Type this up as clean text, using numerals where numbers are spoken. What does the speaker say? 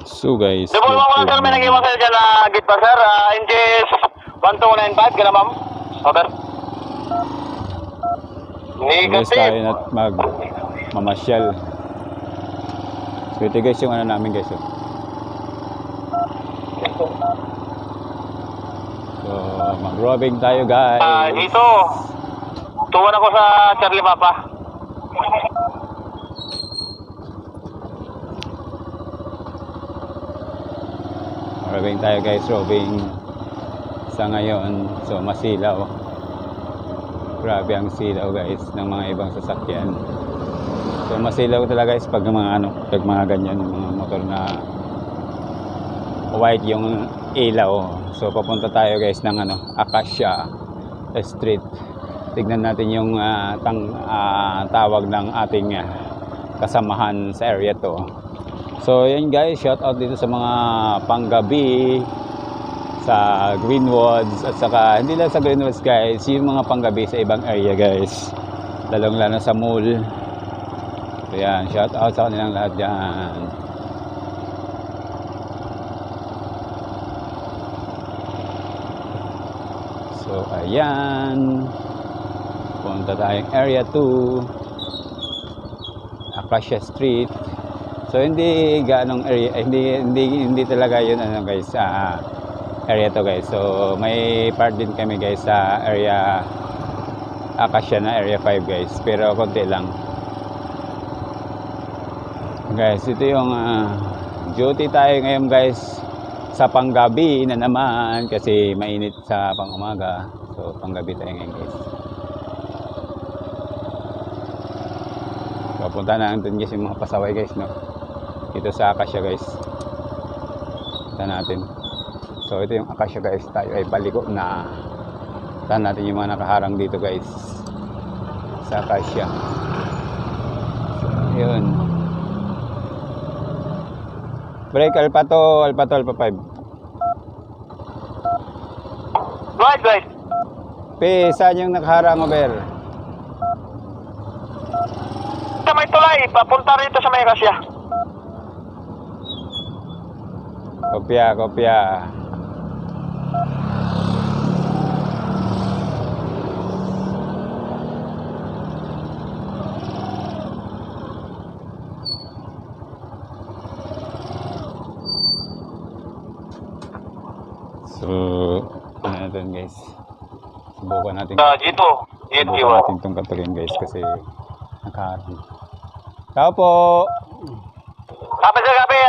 So guys, Double mo sir, may nag-iwan sa'yo dyan na gate pa sir. NGS 1295, gano'n ma'am? Over. guys tayo Negative. na mamasyal. So ito guys yung ano namin guys. So mag-robbing tayo guys. Dito. Tuwan ako sa Charlie Papa. Robbing tayo guys, robbing sa ngayon. So masilaw. Grabe ang silaw guys ng mga ibang sasakyan. So masilaw talaga guys pag mga ganyan, yung mga motor na white yung ilaw. So papunta tayo guys ng Acacia Street. Tignan natin yung tawag ng ating kasamahan sa area to. So yan guys, shout out dito sa mga panggabi sa Greenwoods, at saka hindi lang sa Greenwoods guys, yung mga panggabi sa ibang area guys, lalong lalo sa mall. So yan, shout out sa kanilang lahat dyan. So ayan, punta tayong area 2, Acacia Street. So hindi ganong area, hindi talaga yun guys, area to guys. So may part din kami guys sa area Acacia na area 5 guys, pero konti lang guys. Ito yung duty tayo ngayon guys sa panggabi na naman kasi mainit sa pangumaga. So panggabi tayo ngayon guys. So punta na natin guys yung mga pasaway guys, no, dito sa Acacia guys. Punta natin. So ito yung Acacia guys, tayo ay paliko na. Punta natin yung mga nakaharang dito guys sa Acacia. So yun. Break Alpha 5. Right. P, saan yung nakaharang over? Sa may tulay, papunta rito sa may Acacia. Kopya. So, ano natin guys, subukan natin Dito. itong katulin guys kasi nakaharang. Tao po. Kapag sa gabi,